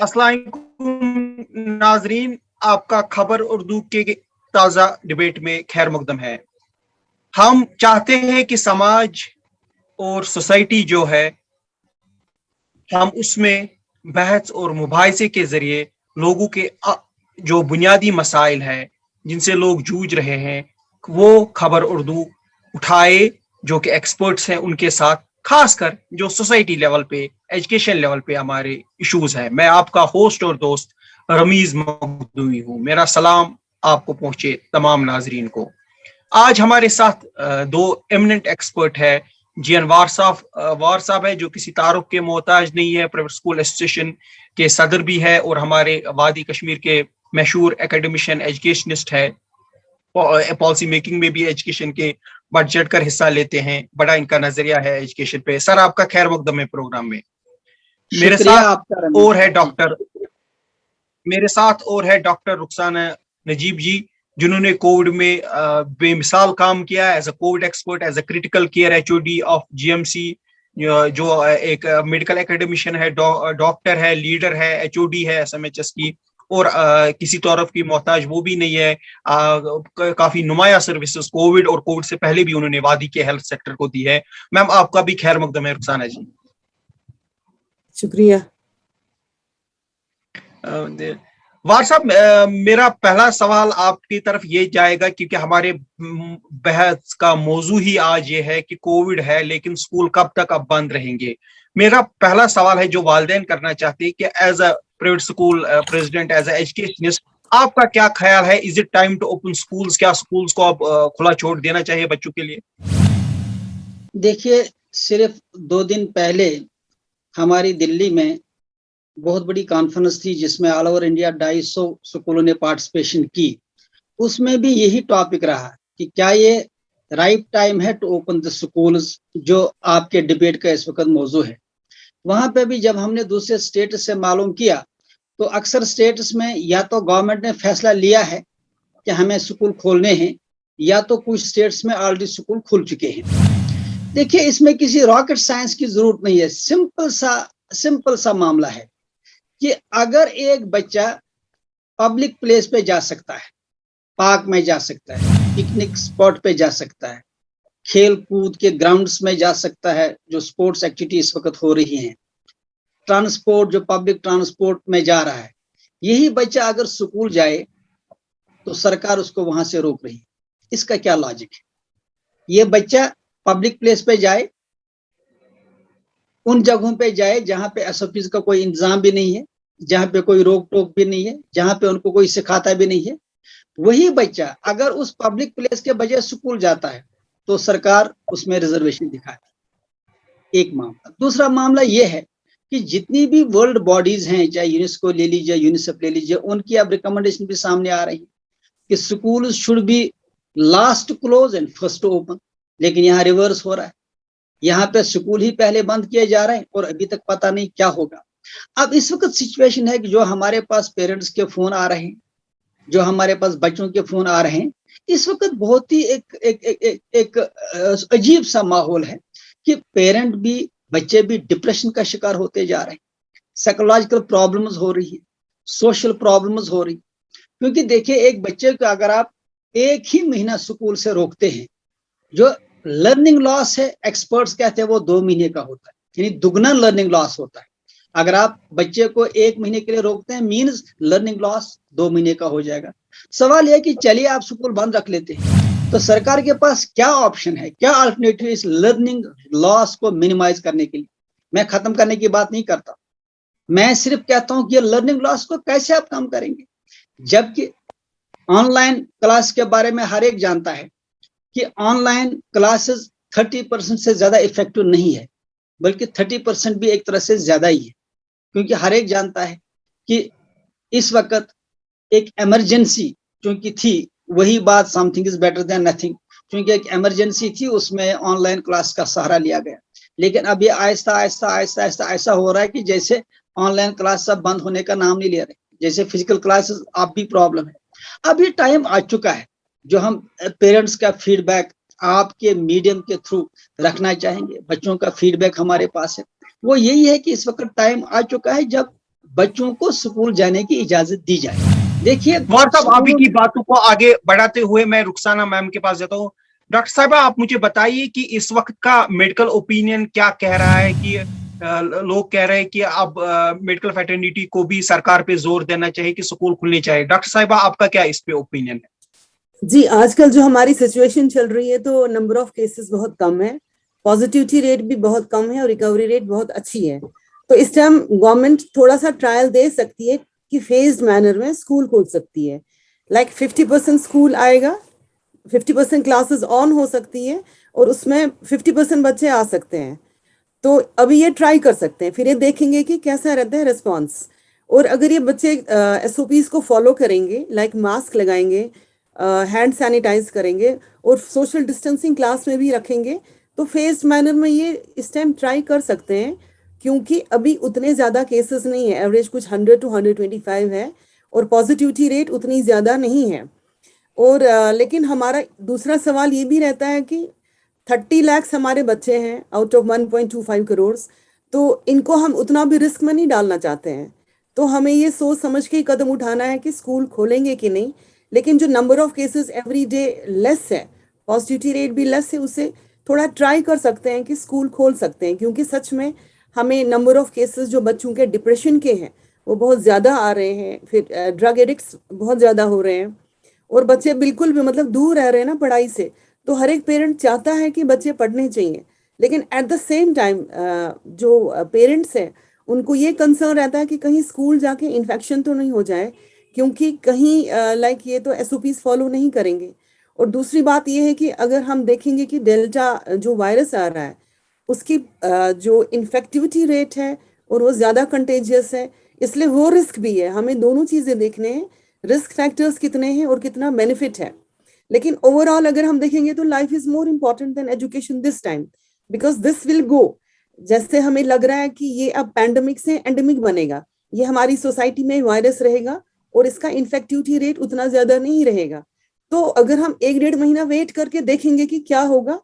अस्सलाम वालेकुम नाजरीन, आपका खबर उर्दू के ताज़ा डिबेट में खैर मकदम है। हम चाहते हैं कि समाज और सोसाइटी जो है, हम उसमें बहस और मुबाहिसे के जरिए लोगों के जो बुनियादी मसाइल हैं जिनसे लोग जूझ रहे हैं, वो खबर उर्दू उठाए, जो कि एक्सपर्ट्स हैं उनके साथ, खासकर जो सोसाइटी लेवल पे, एजुकेशन लेवल पे हमारे इश्यूज हैं। मैं आपका होस्ट और दोस्त रमीज मखदूमी हूँ। मेरा सलाम आपको पहुंचे तमाम नाजरीन को। आज हमारे साथ दो एमिनेंट एक्सपर्ट है। जीएन वार साहब है, जो किसी तारुफ के मोहताज नहीं है, प्राइवेट स्कूल एसोसिएशन के सदर भी है और हमारे वादी कश्मीर के मशहूर एकेडमिशियन एजुकेशनिस्ट है। पॉलिसी मेकिंग में भी एजुकेशन के बढ़ चढ़ कर हिस्सा लेते हैं। बड़ा इनका नजरिया है एजुकेशन पे। सर, आपका खैर मकदम है प्रोग्राम में। मेरे शुक्रिया साथ आपका रमीज और है साहब। डॉक्टर मेरे साथ और है डॉक्टर रुखसाना नजीब जी, जिन्होंने कोविड में बेमिसाल काम किया as a COVID expert, as a critical care HOD of GMC, जो एक मेडिकल एकेडमिशियन है, डॉक्टर है, लीडर है, एचओडी है एसएमएचएस की, और किसी तौरफ की मोहताज वो भी नहीं है। काफी नुमाया सर्विसेज कोविड और कोविड से पहले भी उन्होंने वादी के हेल्थ सेक्टर को दी है। मैम, आपका भी खैर मकदम है रुखसाना जी। शुक्रिया। वार साहब, मेरा पहला सवाल आपकी तरफ ये जाएगा, क्योंकि हमारे बहस का मौजू ही आज ये है कि कोविड है लेकिन स्कूल कब तक अब बंद रहेंगे। मेरा पहला सवाल है जो वालिदैन करना चाहते हैं कि as a private school president, as a educationist, आपका क्या ख्याल है? Is it time to open schools? क्या स्कूल्स को अब खुला छोड़ देना चाहिए बच्चों के लिए? देखिए, सिर्फ 2 दिन पहले हमारी दिल्ली में बहुत बड़ी कॉन्फ्रेंस थी जिसमें ऑल ओवर इंडिया 250 स्कूलों ने पार्टिसिपेशन की। उसमें भी यही टॉपिक रहा कि क्या ये राइट टाइम है टू ओपन द स्कूल्स, जो आपके डिबेट का इस वक्त मौजू है। वहां पे भी जब हमने दूसरे स्टेट से मालूम किया तो अक्सर स्टेट्स में या तो गवर्नमेंट ने फैसला लिया है कि हमें स्कूल खोलने हैं, या तो कुछ स्टेट्स में ऑलरेडी स्कूल खुल चुके हैं। देखिए, इसमें किसी रॉकेट साइंस की जरूरत नहीं है। सिंपल सा मामला है कि अगर एक बच्चा पब्लिक प्लेस पे जा सकता है, पार्क में जा सकता है, पिकनिक स्पॉट पे जा सकता है, खेल कूद के ग्राउंड्स में जा सकता है, जो स्पोर्ट्स एक्टिविटी इस वक्त हो रही हैं, ट्रांसपोर्ट जो पब्लिक ट्रांसपोर्ट में जा रहा है, यही बच्चा अगर स्कूल जाए तो सरकार उसको वहां से रोक रही है। इसका क्या लॉजिक है? ये बच्चा पब्लिक प्लेस पे जाए, उन जगहों पे जाए जहां पे एसओपीज का कोई इंतजाम भी नहीं है, जहां पे कोई रोक टोक भी नहीं है, जहां पे उनको कोई सिखाता भी नहीं है। वही बच्चा अगर उस पब्लिक प्लेस के बजाय स्कूल जाता है तो सरकार उसमें रिजर्वेशन दिखाती। एक मामला। दूसरा मामला यह है कि जितनी भी वर्ल्ड बॉडीज हैं, चाहे यूनेस्को ले लीजिए, यूनिसेफ ले लीजिए, उनकी अब रिकमेंडेशन भी सामने आ रही है कि school should be last close and first open. लेकिन यहाँ रिवर्स हो रहा है। यहाँ पे स्कूल ही पहले बंद किए जा रहे हैं और अभी तक पता नहीं क्या होगा। अब इस वक्त सिचुएशन है कि जो हमारे पास पेरेंट्स के फोन आ रहे हैं, जो हमारे पास बच्चों के फोन आ रहे हैं, इस वक्त बहुत ही एक अजीब सा माहौल है कि पेरेंट भी, बच्चे भी डिप्रेशन का शिकार होते जा रहे हैं। साइकोलॉजिकल प्रॉब्लम्स हो रही है, सोशल प्रॉब्लम्स हो रही। क्योंकि देखिए, एक बच्चे को अगर आप 1 ही महीना स्कूल से रोकते हैं, जो लर्निंग लॉस है, एक्सपर्ट्स कहते हैं वो 2 महीने का होता है, यानी दुगना लर्निंग लॉस होता है। अगर आप बच्चे को 1 महीने के लिए रोकते हैं, मीन्स लर्निंग लॉस 2 महीने का हो जाएगा। सवाल यह कि चलिए आप स्कूल बंद रख लेते हैं, तो सरकार के पास क्या ऑप्शन है, क्या अल्टरनेटिव इस लर्निंग लॉस को मिनिमाइज करने के लिए? मैं खत्म करने की बात नहीं करता, मैं सिर्फ कहता हूं कि ये लर्निंग लॉस को कैसे आप कम करेंगे, जबकि ऑनलाइन क्लास के बारे में हर एक जानता है कि ऑनलाइन क्लासेस 30% से ज्यादा इफेक्टिव नहीं है, बल्कि 30% भी एक तरह से ज्यादा ही है। क्योंकि हर एक जानता है कि इस वक्त एक इमरजेंसी चूंकि थी, वही बात something is better than nothing, क्योंकि एक इमरजेंसी थी, उसमें ऑनलाइन क्लास का सहारा लिया गया। लेकिन अब ये आहिस्ता आहिस्ता आहिस्ता आहिस्ता ऐसा हो रहा है कि जैसे ऑनलाइन क्लास सब बंद होने का नाम नहीं ले रहे, जैसे फिजिकल क्लासेस अब भी प्रॉब्लम है। अब ये टाइम आ चुका है जो हम पेरेंट्स का फीडबैक आपके मीडियम के थ्रू रखना चाहेंगे। बच्चों का फीडबैक हमारे पास है, वो यही है कि इस वक्त टाइम आ चुका है जब बच्चों को स्कूल जाने की इजाजत दी जाए। देखिए वार साहब, आप की बातों को आगे बढ़ाते हुए मैं रुखसाना मैम के पास जाता हूँ। डॉक्टर साहब, आप मुझे बताइए कि इस वक्त का मेडिकल ओपिनियन क्या कह रहा है कि लोग कह रहे हैं कि अब मेडिकल फैटर्निटी को भी सरकार पे जोर देना चाहिए कि स्कूल खुलने चाहिए। डॉक्टर साहिबा, आपका क्या इस पे ओपिनियन है? जी, आजकल जो हमारी सिचुएशन चल रही है तो नंबर ऑफ केसेस बहुत कम है, पॉजिटिविटी रेट भी बहुत कम है और रिकवरी रेट बहुत अच्छी है। तो इस टाइम गवर्नमेंट थोड़ा सा ट्रायल दे सकती है कि फेज्ड मैनर में स्कूल खोल सकती है। लाइक 50% स्कूल आएगा, 50% क्लासेस ऑन हो सकती है और उसमें 50% बच्चे आ सकते हैं। तो अभी ये ट्राई कर सकते हैं, फिर ये देखेंगे कि कैसा रहता है रिस्पॉन्स। और अगर ये बच्चे SOPs को फॉलो करेंगे, लाइक मास्क लगाएंगे, हैंड सैनिटाइज करेंगे और सोशल डिस्टेंसिंग क्लास में भी रखेंगे, तो फेस्ड मैनर में ये इस टाइम ट्राई कर सकते हैं। क्योंकि अभी उतने ज़्यादा केसेस नहीं है, एवरेज कुछ 100 to 125 है और पॉजिटिविटी रेट उतनी ज़्यादा नहीं है। और लेकिन हमारा दूसरा सवाल ये भी रहता है कि 30 लाख हमारे बच्चे हैं आउट ऑफ 1.25 करोड़, तो इनको हम उतना भी रिस्क में नहीं डालना चाहते हैं। तो हमें ये सोच समझ के कदम उठाना है कि स्कूल खोलेंगे कि नहीं। लेकिन जो number of cases every day less है, पॉजिटिविटी रेट भी लेस है, उसे थोड़ा ट्राई कर सकते हैं कि स्कूल खोल सकते हैं। क्योंकि सच में हमें नंबर ऑफ केसेस जो बच्चों के डिप्रेशन के हैं वो बहुत ज़्यादा आ रहे हैं, फिर ड्रग एडिक्ट्स बहुत ज़्यादा हो रहे हैं और बच्चे बिल्कुल भी मतलब दूर रह रहे हैं ना पढ़ाई से। तो हर एक पेरेंट चाहता है कि बच्चे पढ़ने चाहिए, लेकिन एट द सेम टाइम जो पेरेंट्स हैं उनको ये कंसर्न रहता है कि कहीं स्कूल जाके इन्फेक्शन तो नहीं हो जाए, क्योंकि कहीं लाइक ये तो SOPs फॉलो नहीं करेंगे। और दूसरी बात ये है कि अगर हम देखेंगे कि डेल्टा जो वायरस आ रहा है उसकी जो इन्फेक्टिविटी रेट है और वो ज़्यादा कंटेजियस है, इसलिए वो रिस्क भी है। हमें दोनों चीज़ें देखने हैं, रिस्क फैक्टर्स कितने हैं और कितना बेनिफिट है। लेकिन ओवरऑल अगर हम देखेंगे तो life is more important then education this time, because this will go. जैसे हमें लग रहा है कि ये अब पैंडेमिक से एंडेमिक बनेगा, ये हमारी सोसाइटी में वायरस रहेगा और इसका इन्फेक्टिविटी रेट उतना ज्यादा नहीं रहेगा। तो अगर हम 1-1.5 महीना वेट करके देखेंगे कि क्या होगा,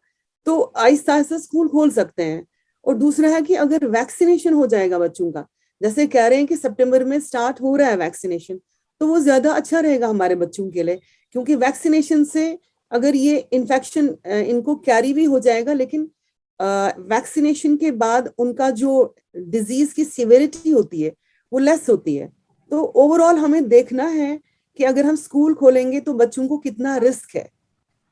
तो आहिस्ता आहिस्ता स्कूल खोल सकते हैं। और दूसरा है कि अगर वैक्सीनेशन हो जाएगा बच्चों का, जैसे कह रहे हैं कि सितंबर में स्टार्ट हो रहा है वैक्सीनेशन, तो वो ज्यादा अच्छा रहेगा हमारे बच्चों के लिए। क्योंकि वैक्सीनेशन से अगर ये इन्फेक्शन इनको कैरी भी हो जाएगा, लेकिन वैक्सीनेशन के बाद उनका जो डिजीज की सिवियरिटी होती है वो लेस होती है। तो ओवरऑल हमें देखना है कि अगर हम स्कूल खोलेंगे तो बच्चों को कितना रिस्क है।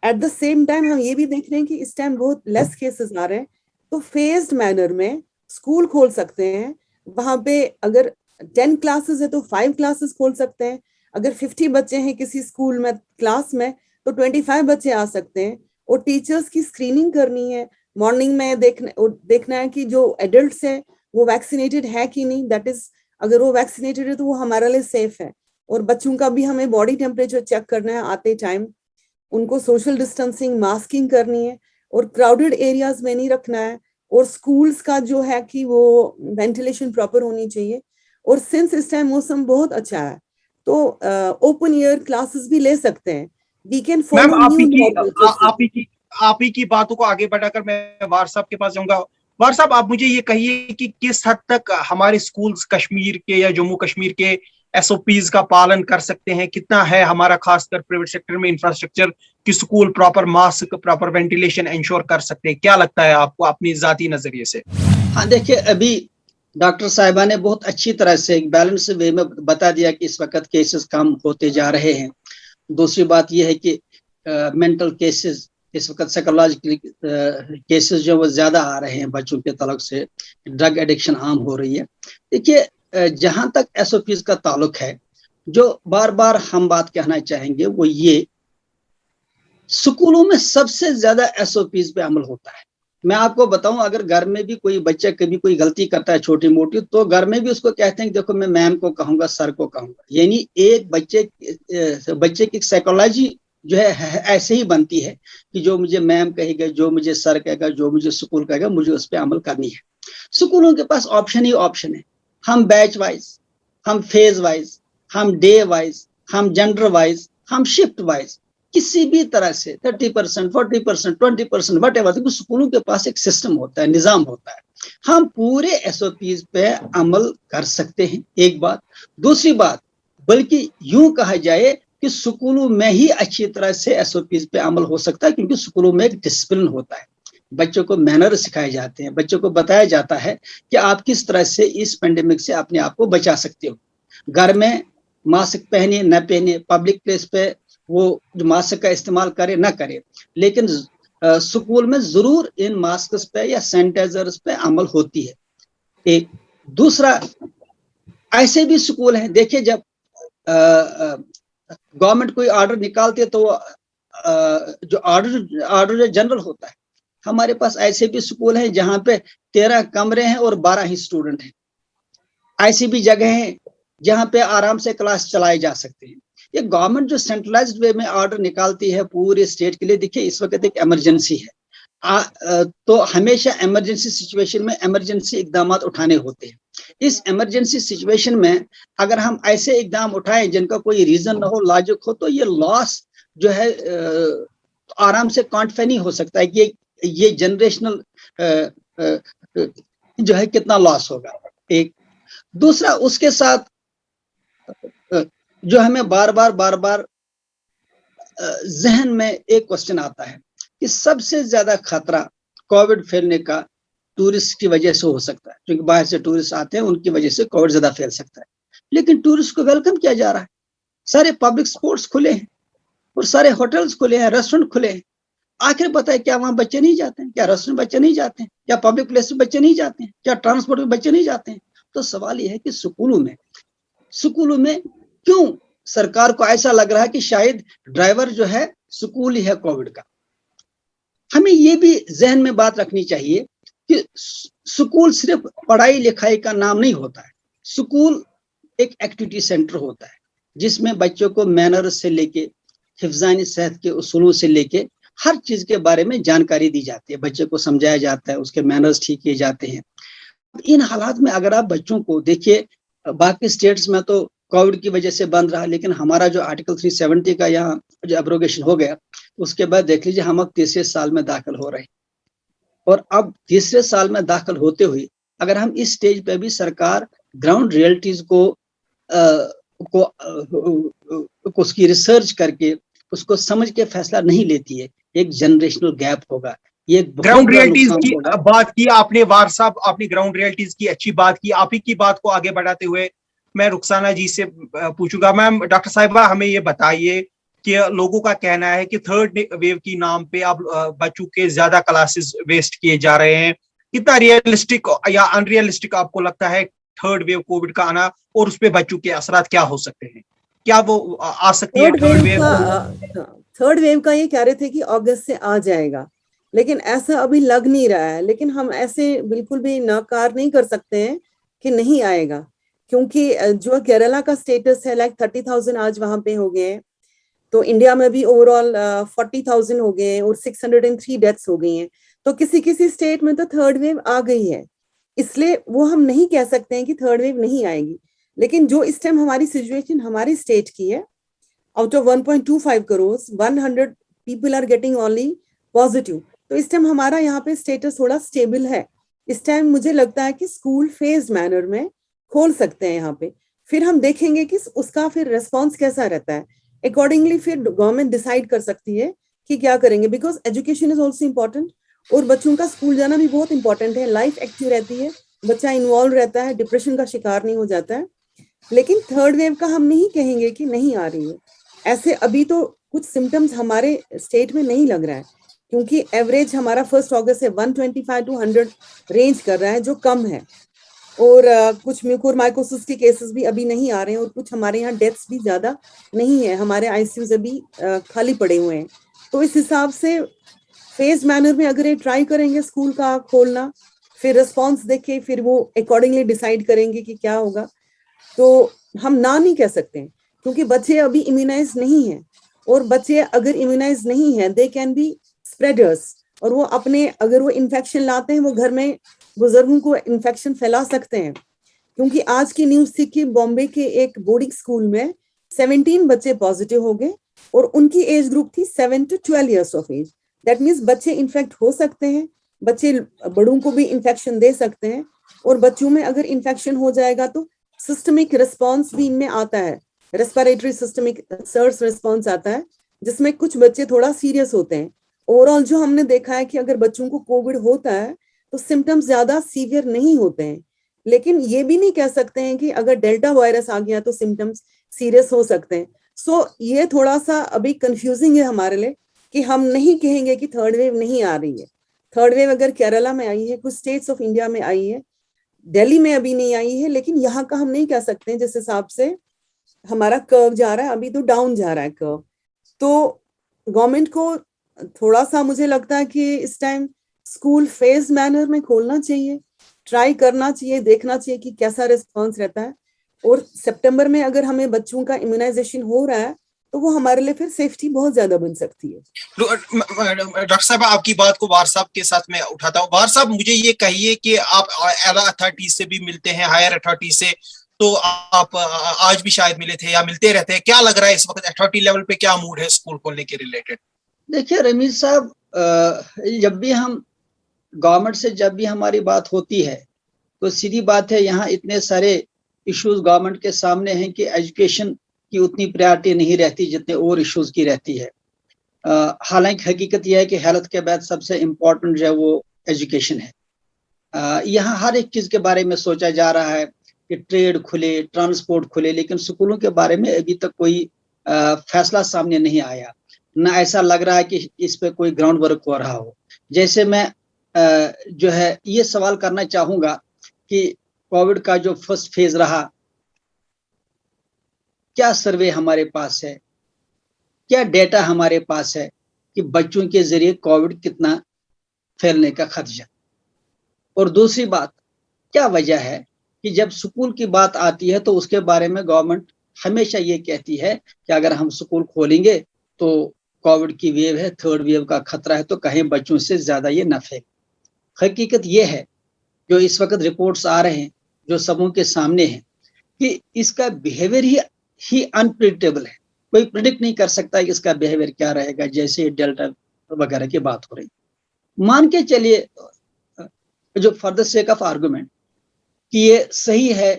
एट द सेम टाइम हम ये भी देख रहे हैं कि इस टाइम बहुत लेस केसेस आ रहे हैं, तो फेज्ड मैनर में स्कूल खोल सकते हैं। वहां पे अगर 10 क्लासेस है तो 5 क्लासेस खोल सकते हैं। अगर 50 बच्चे हैं किसी स्कूल में क्लास में तो 25 बच्चे आ सकते हैं। और टीचर्स की स्क्रीनिंग करनी है, मॉर्निंग में देखना है कि जो एडल्ट्स है वो वैक्सीनेटेड है कि नहीं। दैट इज, अगर वो वैक्सीनेटेड है तो वो हमारे लिए सेफ है। और बच्चों का भी हमें बॉडी टेम्परेचर चेक करना है आते टाइम, उनको सोशल डिस्टेंसिंग मास्किंग करनी है और क्राउडेड एरियाज में नहीं रखना है। और स्कूल्स का जो है कि वो वेंटिलेशन प्रॉपर होनी चाहिए। और सिंस इस टाइम मौसम बहुत अच्छा है तो ओपन ईयर क्लासेस भी ले सकते हैं। We can follow new. आप ही की बातों को आगे बढ़ाकर मैं वार साहब के पास जाऊंगा। वार साहब, आप मुझे ये कहिए कि किस हद तक हमारे स्कूल्स कश्मीर के या जम्मू कश्मीर के SOPs का पालन कर सकते हैं? कितना है हमारा खासकर प्राइवेट सेक्टर में इंफ्रास्ट्रक्चर कि school proper mask, proper ventilation ensure कर सकते हैं? क्या लगता है आपको अपनी जाती नजरिए से? हाँ, देखिए अभी डॉक्टर साहिबा ने बहुत अच्छी तरह से एक बैलेंस वे में बता दिया कि इस वक्त केसेस कम होते जा रहे हैं। दूसरी बात यह है कि मेंटल केसेस इस वक्त साइकोलॉजिकल केसेस जो वो ज्यादा आ रहे हैं बच्चों के तलक से, ड्रग एडिक्शन आम हो रही है। देखिए जहां तक SOPs का ताल्लुक है, जो बार बार हम बात कहना चाहेंगे वो ये, स्कूलों में सबसे ज्यादा SOPs पे अमल होता है। मैं आपको बताऊं, अगर घर में भी कोई बच्चा कभी कोई गलती करता है छोटी मोटी, तो घर में भी उसको कहते हैं कि देखो मैं मैम को कहूंगा, सर को कहूंगा। यानी एक बच्चे की साइकोलॉजी जो है ऐसे ही बनती है कि जो मुझे मैम कहेगा, जो मुझे सर कहेगा, जो मुझे स्कूल कहेगा, मुझे उस पर अमल करनी है। स्कूलों के पास ऑप्शन ही ऑप्शन है। हम बैच वाइज, हम फेज वाइज, हम डे वाइज, हम जेंडर वाइज, हम शिफ्ट वाइज किसी भी तरह से 30%, 40%, 20%, वट एवर, क्योंकि स्कूलों के पास एक सिस्टम होता है, निजाम होता है, हम पूरे एसओपीज पे अमल कर सकते हैं, एक बात। दूसरी बात, बल्कि यूं कहा जाए कि स्कूलों में ही अच्छी तरह से एसओपीज पे अमल हो सकता है, क्योंकि स्कूलों में एक डिसिप्लिन होता है, बच्चों को मैनर सिखाए जाते हैं, बच्चों को बताया जाता है कि आप किस तरह से इस पेंडेमिक से अपने आप को बचा सकते हो। घर में मास्क पहने न पहने, पब्लिक प्लेस पे वो जो मास्क का इस्तेमाल करे ना करे, लेकिन स्कूल में जरूर इन मास्क पे या सैनिटाइजर्स पे अमल होती है। एक दूसरा, ऐसे भी स्कूल हैं, देखिए जब गवर्नमेंट कोई ऑर्डर निकालती है तो जो ऑर्डर जो जनरल होता है, हमारे पास ऐसे भी स्कूल हैं जहां पे 13 कमरे हैं और 12 ही स्टूडेंट हैं। ऐसी भी जगह हैं जहां पे आराम से क्लास चलाए जा सकते हैं। ये गवर्नमेंट जो सेंट्रलाइज्ड वे में ऑर्डर निकालती है पूरे स्टेट के लिए, देखिए इस वक्त एक इमरजेंसी है, तो हमेशा इमरजेंसी सिचुएशन में इमरजेंसी इकदाम उठाने होते हैं। इस इमरजेंसी सिचुएशन में अगर हम ऐसे इकदाम उठाएं जिनका कोई रीजन ना हो, लॉजिक हो, तो ये लॉस जो है आराम से क्वांटिफाई नहीं हो सकता है कि ये जनरेशनल जो है कितना लॉस होगा। एक दूसरा, उसके साथ जो हमें बार बार जहन में एक क्वेश्चन आता है कि सबसे ज्यादा खतरा कोविड फैलने का टूरिस्ट की वजह से हो सकता है, क्योंकि बाहर से टूरिस्ट आते हैं, उनकी वजह से कोविड ज्यादा फैल सकता है। लेकिन टूरिस्ट को वेलकम किया जा रहा है, सारे पब्लिक स्पोर्ट्स खुले हैं और सारे होटल्स खुले हैं, रेस्टोरेंट खुले हैं। आखिर बताए, क्या वहां बच्चे नहीं जाते हैं? क्या रेस्टोरेंट बच्चे नहीं जाते हैं? क्या पब्लिक प्लेस में बच्चे नहीं जाते हैं? क्या ट्रांसपोर्ट में बच्चे नहीं जाते हैं? तो सवाल यह है कि स्कूलों में क्यों सरकार को ऐसा लग रहा है कि शायद ड्राइवर जो है स्कूल ही है कोविड का। हमें ये भी जहन में बात रखनी चाहिए कि स्कूल सिर्फ पढ़ाई लिखाई का नाम नहीं होता है, स्कूल एक एक्टिविटी सेंटर होता है जिसमें बच्चों को मैनर से लेके हिफ्जानी सेहत के उसूलों से लेके हर चीज के बारे में जानकारी दी जाती है, बच्चे को समझाया जाता है, उसके मैनर्स ठीक किए जाते हैं। इन हालात में अगर आप बच्चों को देखिए, बाकी स्टेट्स में तो कोविड की वजह से बंद रहा, लेकिन हमारा जो आर्टिकल 370 का यहाँ जो एब्रोगेशन हो गया, उसके बाद देख लीजिए हम अब तीसरे साल में दाखिल हो रहे हैं, और अब तीसरे साल में दाखिल होते हुए अगर हम इस स्टेज पे भी सरकार ग्राउंड रियलिटीज को उसकी रिसर्च करके उसको समझ के फैसला नहीं लेती है, एक जनरेशनल गैप होगा। ये ग्राउंड रियलिटीज की बात की आपने, वार साहब, आपने ग्राउंड रियलिटीज की अच्छी बात की। आप ही की बात को आगे बढ़ाते हुए मैं रुखसाना जी से पूछूंगा। मैम, डॉक्टर साहिबा, हमें ये बताइए कि लोगों का कहना है कि थर्ड वेव की नाम पे अब बच्चों के ज्यादा क्लासेस वेस्ट किए जा रहे हैं। कितना रियलिस्टिक या अनरियलिस्टिक आपको लगता है थर्ड वेव कोविड का आना, और उस पे बच्चों के असरात क्या हो सकते हैं? क्या वो आ सकती है थर्ड वेव का ये कह रहे थे कि अगस्त से आ जाएगा, लेकिन ऐसा अभी लग नहीं रहा है। लेकिन हम ऐसे बिल्कुल भी नकार नहीं कर सकते हैं कि नहीं आएगा, क्योंकि जो केरला का स्टेटस है, लाइक 30,000 आज वहां पे हो गए हैं, तो इंडिया में भी ओवरऑल 40,000 हो गए हैं और 603 डेथ्स हो गई हैं। तो किसी किसी स्टेट में तो थर्ड वेव आ गई है, इसलिए वो हम नहीं कह सकते हैं कि थर्ड वेव नहीं आएगी। लेकिन जो इस टाइम हमारी सिचुएशन हमारी स्टेट की है, out of 1.25 crore 100 people are getting only positive, तो इस टाइम हमारा यहाँ पे स्टेटस थोड़ा स्टेबल है। इस टाइम मुझे लगता है कि स्कूल फेज मैनर में खोल सकते हैं यहाँ पे, फिर हम देखेंगे कि उसका फिर रेस्पॉन्स कैसा रहता है। अकॉर्डिंगली फिर गवर्नमेंट डिसाइड कर सकती है कि क्या करेंगे, because education is also important और बच्चों का स्कूल जाना भी बहुत इंपॉर्टेंट है। लाइफ एक्टिव रहती है, बच्चा इन्वॉल्व रहता है, डिप्रेशन का शिकार नहीं हो जाता है। लेकिन थर्ड वेव का हम नहीं कहेंगे कि नहीं आ रही है। ऐसे अभी तो कुछ सिम्टम्स हमारे स्टेट में नहीं लग रहा है, क्योंकि एवरेज हमारा 1 अगस्त से 125 to 100 रेंज कर रहा है, जो कम है। और कुछ म्यूकोरमाइकोसिस के केसेस भी अभी नहीं आ रहे हैं, और कुछ हमारे यहाँ डेथ्स भी ज्यादा नहीं है, हमारे आईसीयूज अभी खाली पड़े हुए हैं। तो इस हिसाब से फेज मैनर में अगर ये ट्राई करेंगे स्कूल का खोलना, फिर रिस्पॉन्स देखे, फिर वो अकॉर्डिंगली डिसाइड करेंगे कि क्या होगा। तो हम ना नहीं कह सकते, क्योंकि बच्चे अभी इम्यूनाइज नहीं है, और बच्चे अगर इम्यूनाइज नहीं है दे कैन बी स्प्रेडर्स, और वो अपने अगर वो इन्फेक्शन लाते हैं, वो घर में बुजुर्गों को इन्फेक्शन फैला सकते हैं। क्योंकि आज की न्यूज थी कि बॉम्बे के एक बोर्डिंग स्कूल में 17 बच्चे पॉजिटिव हो गए, और उनकी एज ग्रुप थी 7 to 12 years of age. That means बच्चे इन्फेक्ट हो सकते हैं, बच्चे बड़ों को भी इन्फेक्शन दे सकते हैं, और बच्चों में अगर इन्फेक्शन हो जाएगा तो सिस्टमिक रिस्पॉन्स भी इनमें आता है, रेस्पिरेटरी सिस्टमिक सर्स रिस्पॉन्स आता है, जिसमें कुछ बच्चे थोड़ा सीरियस होते हैं। ओवरऑल जो हमने देखा है कि अगर बच्चों को कोविड होता है तो सिम्टम्स ज्यादा सीवियर नहीं होते हैं, लेकिन ये भी नहीं कह सकते हैं कि अगर डेल्टा वायरस आ गया तो सिम्टम्स सीरियस हो सकते हैं। सो ये थोड़ा सा अभी कंफ्यूजिंग है हमारे लिए कि हम नहीं कहेंगे कि थर्ड वेव नहीं आ रही है। थर्ड वेव अगर केरला में आई है, कुछ स्टेट्स ऑफ इंडिया में आई है, दिल्ली में अभी नहीं आई है, लेकिन यहाँ का हम नहीं कह सकते हैं जिस हिसाब से हमारा कर्व जा रहा है, अभी तो डाउन जा रहा है कर्व। तो गवर्नमेंट को थोड़ा सा मुझे लगता है कि इस टाइम स्कूल फेज मैनर में खोलना चाहिए, ट्राई करना चाहिए, देखना चाहिए कि कैसा रिस्पॉन्स रहता है, और सितंबर में अगर हमें बच्चों का इम्यूनाइजेशन हो रहा है तो वो हमारे लिए फिर सेफ्टी बहुत ज्यादा बन सकती है। डॉक्टर साहब, आपकी बात को वार साहब के साथ मैं उठाता हूँ। वार साहब, मुझे ये कहिए कि आप एला अथॉरिटी से भी मिलते हैं, हायर अथॉरिटी से, तो आप आज भी शायद मिले थे या मिलते रहते हैं, क्या लग रहा है इस वक्त अथॉरिटी लेवल पे क्या मूड है स्कूल खोलने के रिलेटेड? देखिए रमीज साहब, जब भी हम गवर्नमेंट से जब भी हमारी बात होती है तो सीधी बात है, यहाँ इतने सारे इश्यूज गवर्नमेंट के सामने हैं कि एजुकेशन की उतनी प्रायोरिटी नहीं रहती जितने और इश्यूज की रहती है। हालांकि हकीकत यह है कि हेल्थ के बाद सबसे इम्पोर्टेंट जो है वो एजुकेशन है। यहाँ हर एक चीज के बारे में सोचा जा रहा है कि ट्रेड खुले, ट्रांसपोर्ट खुले, लेकिन स्कूलों के बारे में अभी तक कोई फैसला सामने नहीं आया, ना ऐसा लग रहा है कि इस पे कोई ग्राउंड वर्क हो रहा हो। जैसे मैं जो है ये सवाल करना चाहूंगा कि कोविड का जो फर्स्ट फेज रहा, क्या सर्वे हमारे पास है, क्या डेटा हमारे पास है कि बच्चों के जरिए कोविड कितना फैलने का खदशा। और दूसरी बात, क्या वजह है कि जब स्कूल की बात आती है तो उसके बारे में गवर्नमेंट हमेशा ये कहती है कि अगर हम स्कूल खोलेंगे तो कोविड की वेव है, थर्ड वेव का खतरा है, तो कहीं बच्चों से ज्यादा ये न फैले। हकीकत ये है, जो इस वक्त रिपोर्ट्स आ रहे हैं, जो सबों के सामने हैं, कि इसका बिहेवियर ही अनप्रिडिक्टेबल है। कोई प्रिडिक्ट नहीं कर सकता कि इसका बिहेवियर क्या रहेगा। जैसे डेल्टा वगैरह की बात हो रही, मान के चलिए जो for the sake of argument कि ये सही है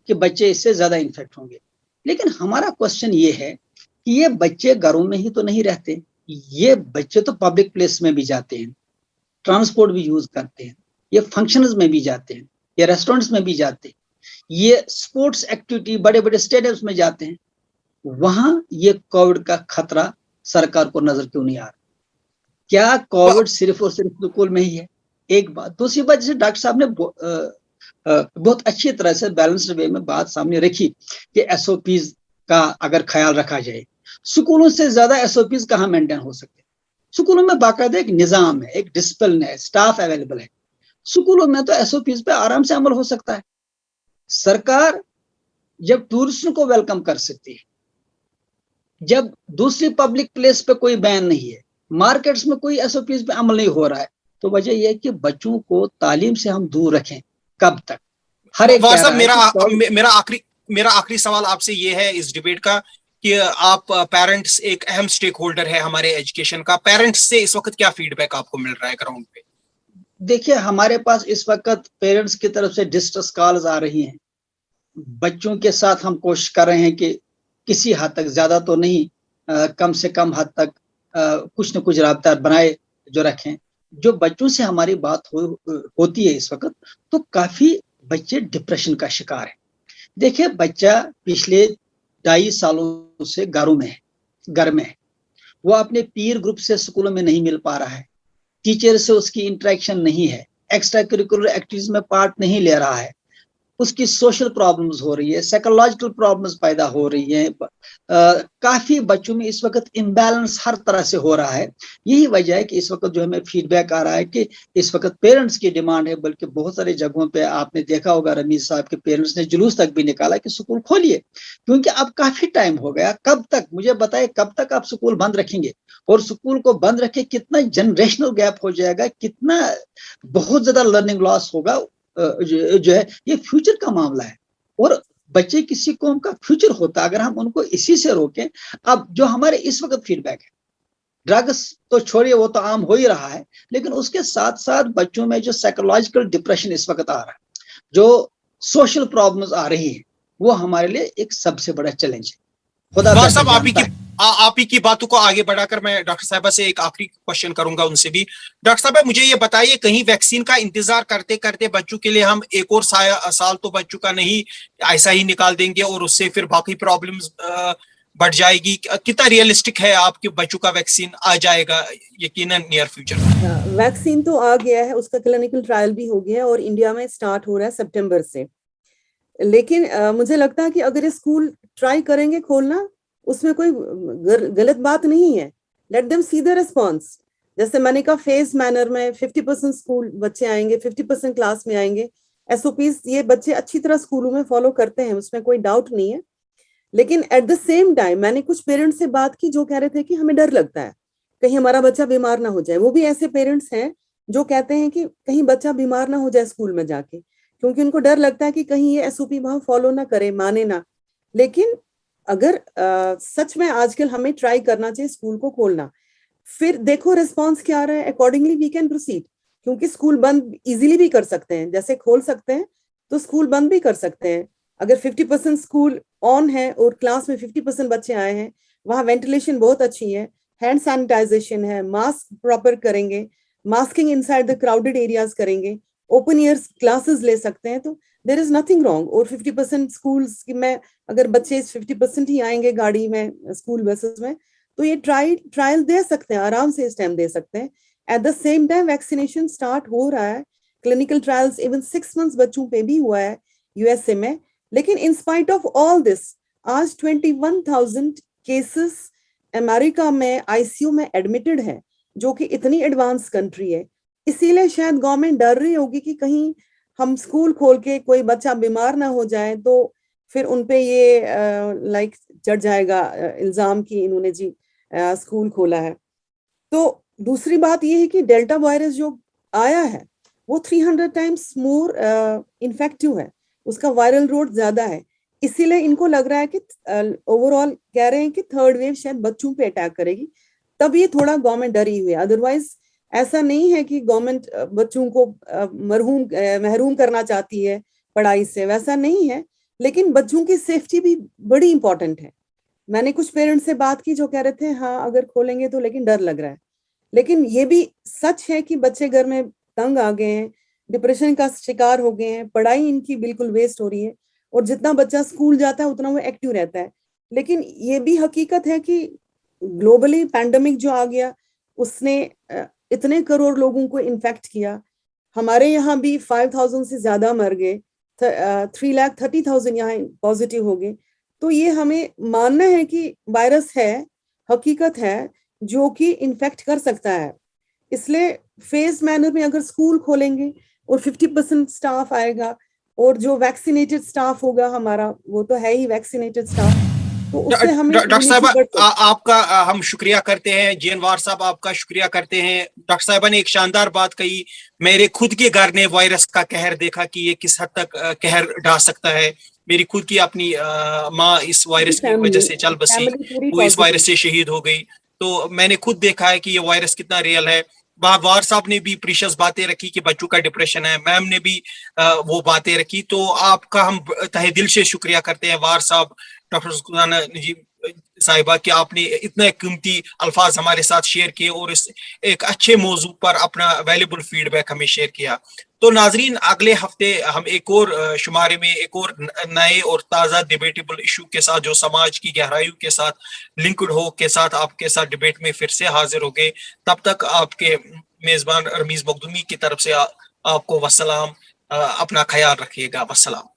कि बच्चे इससे ज्यादा इन्फेक्ट होंगे, लेकिन हमारा क्वेश्चन ये है कि ये बच्चे घरों में ही तो नहीं रहते, ये बच्चे तो पब्लिक प्लेस में भी जाते हैं, ट्रांसपोर्ट भी यूज करते हैं, ये फंक्शंस में भी जाते हैं, ये रेस्टोरेंट्स में भी जाते हैं, ये स्पोर्ट्स एक्टिविटी बड़े बड़े स्टेडियम्स में जाते हैं। वहां ये कोविड का खतरा सरकार को नजर क्यों नहीं आ रहा? क्या कोविड सिर्फ और सिर्फ स्कूल में ही है? एक बात। दूसरी बात, जैसे डॉक्टर साहब ने बहुत अच्छी तरह से बैलेंस्ड वे में बात सामने रखी कि एसओपीज का अगर ख्याल रखा जाए, स्कूलों से ज्यादा एसओपीज कहाँ मेंटेन हो सकते हैं? स्कूलों में बाकायदा एक निजाम है, एक डिसिप्लिन है, स्टाफ अवेलेबल है। स्कूलों में तो एसओपीज पे आराम से अमल हो सकता है। सरकार जब टूरिस्ट को वेलकम कर सकती है, जब दूसरी पब्लिक प्लेस पे कोई बैन नहीं है, मार्केट्स में कोई एसओपीज पे अमल नहीं हो रहा है, तो वजह यह है कि बच्चों को तालीम से हम दूर रखें। कब तक? हर एक मेरा आखिरी सवाल आपसे ये है इस डिबेट का कि आप पेरेंट्स एक अहम स्टेक होल्डर है हमारे एजुकेशन का, पेरेंट्स से इस वक्त क्या फीडबैक आपको मिल रहा है ग्राउंड पे? देखिए, हमारे पास इस वक्त पेरेंट्स की तरफ से डिस्ट्रेस कॉल्स आ रही हैं। बच्चों के साथ हम कोशिश कर रहे हैं कि किसी हद तक, ज्यादा तो नहीं, कम से कम हद तक कुछ न कुछ राब्ता बनाए जो रखें। जो बच्चों से हमारी बात होती है इस वक्त, तो काफी बच्चे डिप्रेशन का शिकार है। देखिए, बच्चा पिछले 2.5 सालों से घर में है, वो अपने पीर ग्रुप से स्कूलों में नहीं मिल पा रहा है, टीचर से उसकी इंटरेक्शन नहीं है, एक्स्ट्रा करिकुलर एक्टिविटीज में पार्ट नहीं ले रहा है, उसकी सोशल प्रॉब्लम्स हो रही है, साइकोलॉजिकल प्रॉब्लम्स पैदा हो रही हैं। काफी बच्चों में इस वक्त इम्बैलेंस हर तरह से हो रहा है। यही वजह है कि इस वक्त जो हमें फीडबैक आ रहा है कि इस वक्त पेरेंट्स की डिमांड है, बल्कि बहुत सारी जगहों पे आपने देखा होगा रमीज साहब के पेरेंट्स ने जुलूस तक भी निकाला कि स्कूल खोलिए, क्योंकि अब काफी टाइम हो गया। कब तक, मुझे बताए, कब तक आप स्कूल बंद रखेंगे? और स्कूल को बंद रखे कितना जनरेशनल गैप हो जाएगा, कितना बहुत ज्यादा लर्निंग लॉस होगा। जो है ये फ्यूचर का मामला है। और बच्चे किसी कौम का फ्यूचर होता है अगर हम उनको इसी से रोकें। अब जो हमारे इस वक्त फीडबैक है, ड्रग्स तो छोड़िए वो तो आम हो ही रहा है, लेकिन उसके साथ साथ बच्चों में जो साइकोलॉजिकल डिप्रेशन इस वक्त आ रहा है, जो सोशल प्रॉब्लम्स आ रही है, वो हमारे लिए एक सबसे बड़ा चैलेंज है। खुदा वाह बेहतर साहब, जानता है। आप ही की बातों को आगे बढ़ाकर मैं डॉक्टर साहबा से एक आखिरी क्वेश्चन करूंगा उनसे भी। डॉक्टर साहबा, मुझे ये बताइए, कहीं वैक्सीन का इंतजार करते करते बच्चों के लिए हम एक और साल तो बच्चों का नहीं ऐसा ही निकाल देंगे और उससे फिर बाकी प्रॉब्लम्स बढ़ जाएगी? कितना रियलिस्टिक है आपके बच्चों का वैक्सीन आ जाएगा यकीनन नियर फ्यूचर में? वैक्सीन तो आ गया है, उसका क्लिनिकल ट्रायल भी हो गया है और इंडिया में स्टार्ट हो रहा है सितंबर से। लेकिन मुझे लगता है कि अगर ये स्कूल ट्राई करेंगे खोलना, उसमें कोई गलत बात नहीं है। Let them see the response. जैसे मैंने कहा, फेज मैनर में 50% स्कूल बच्चे आएंगे, 50% क्लास में आएंगे। एसओपीज ये बच्चे अच्छी तरह स्कूलों में फॉलो करते हैं, उसमें कोई डाउट नहीं है। लेकिन एट द सेम टाइम मैंने कुछ पेरेंट्स से बात की जो कह रहे थे कि हमें डर लगता है कहीं हमारा बच्चा बीमार ना हो जाए। वो भी ऐसे पेरेंट्स हैं जो कहते हैं कि कहीं बच्चा बीमार ना हो जाए स्कूल में जाके, क्योंकि उनको डर लगता है कि कहीं ये एसओपी वहां फॉलो ना करे, माने ना। लेकिन अगर सच में आजकल हमें ट्राई करना चाहिए स्कूल को खोलना, फिर देखो रिस्पॉन्स क्या आ रहा है, अकॉर्डिंगली वी कैन प्रोसीड। क्योंकि स्कूल बंद इजीली भी कर सकते हैं, जैसे खोल सकते हैं तो स्कूल बंद भी कर सकते हैं। अगर 50% स्कूल ऑन है और क्लास में 50% बच्चे आए हैं, वहां वेंटिलेशन बहुत अच्छी है, हैंड सैनिटाइजेशन है, मास्क प्रॉपर करेंगे, masking inside the crowded areas करेंगे, ओपन ईयर क्लासेस ले सकते हैं, तो देर इज नथिंग रॉन्ग। और 50% स्कूल्स में अगर बच्चे 50% ही आएंगे गाड़ी में, स्कूल बसेस में, तो ये ट्रायल दे सकते हैं, आराम से इस टाइम दे सकते हैं। At the same time vaccination start हो रहा है, क्लिनिकल ट्रायल्स इवन 6 months बच्चों पे भी हुआ है यूएसए में। लेकिन in spite of all this, आज 21,000 केसेस अमेरिका में आईसीयू में एडमिटेड है, जो कि इतनी एडवांस कंट्री है। इसीलिए शायद गवर्नमेंट डर रही होगी कि कहीं हम स्कूल खोल के कोई बच्चा बीमार ना हो जाए तो फिर उनपे ये लाइक चढ़ जाएगा इल्जाम कि इन्होंने जी स्कूल खोला है। तो दूसरी बात ये है कि डेल्टा वायरस जो आया है वो 300 times मोर इन्फेक्टिव है, उसका वायरल लोड ज्यादा है। इसीलिए इनको लग रहा है कि ओवरऑल कह रहे हैं कि थर्ड वेव शायद बच्चों पे अटैक करेगी, तब ये थोड़ा गवर्नमेंट डरी हुई है। अदरवाइज ऐसा नहीं है कि गवर्नमेंट बच्चों को महरूम करना चाहती है पढ़ाई से, वैसा नहीं है। लेकिन बच्चों की सेफ्टी भी बड़ी इंपॉर्टेंट है। मैंने कुछ पेरेंट्स से बात की जो कह रहे थे हाँ अगर खोलेंगे तो, लेकिन डर लग रहा है। लेकिन ये भी सच है कि बच्चे घर में तंग आ गए हैं, डिप्रेशन का शिकार हो गए हैं, पढ़ाई इनकी बिल्कुल वेस्ट हो रही है, और जितना बच्चा स्कूल जाता है उतना वो एक्टिव रहता है। लेकिन ये भी हकीकत है कि ग्लोबली पैंडेमिक जो आ गया उसने इतने करोड़ लोगों को इन्फेक्ट किया। हमारे यहाँ भी 5,000 से ज्यादा मर गए, 3,30,000 यहाँ पॉजिटिव हो गए। तो ये हमें मानना है कि वायरस है, हकीकत है, जो कि इन्फेक्ट कर सकता है। इसलिए फेज मैनर में अगर स्कूल खोलेंगे और 50% स्टाफ आएगा और जो वैक्सीनेटेड स्टाफ होगा हमारा, वो तो है ही वैक्सीनेटेड स्टाफ, तो उससे हमें डॉक्टर साहब immunity आपका हम शुक्रिया करते हैं, जेनवार साहब आपका शुक्रिया करते हैं। डॉक्टर साहबा ने एक शानदार बात कही, मेरे खुद के घर ने वायरस का कहर देखा कि ये किस हद तक कहर ढा सकता है। मेरी खुद की अपनी माँ इस वायरस की वजह से चल बसी, पूरी वो इस पॉजिटिव। वायरस से शहीद हो गई। तो मैंने खुद देखा है कि ये वायरस कितना रियल है। वार साहब ने भी प्रीशियस बातें रखी कि बच्चों का डिप्रेशन है, मैम ने भी वो बातें रखी। तो आपका हम तहे दिल से शुक्रिया करते हैं वार साहब, डॉक्टर सुल्ताना जी साहिबा, कि आपने इतने कीमती अल्फाज हमारे साथ शेयर किए और इस एक अच्छे मौजू पर अपना वैल्यूबल फीडबैक हमें शेयर किया। तो नाजरीन, अगले हफ्ते हम एक और शुमारे में एक और नए और ताज़ा डिबेटेबल इशू के साथ, जो समाज की गहराइयों के साथ लिंक्ड हो के साथ आपके साथ डिबेट में फिर से हाजिर हो गए। तब तक आपके मेजबान रमीज मखदूमी की तरफ से आपको वस्सलाम, अपना ख्याल रखिएगा, वस्सलाम।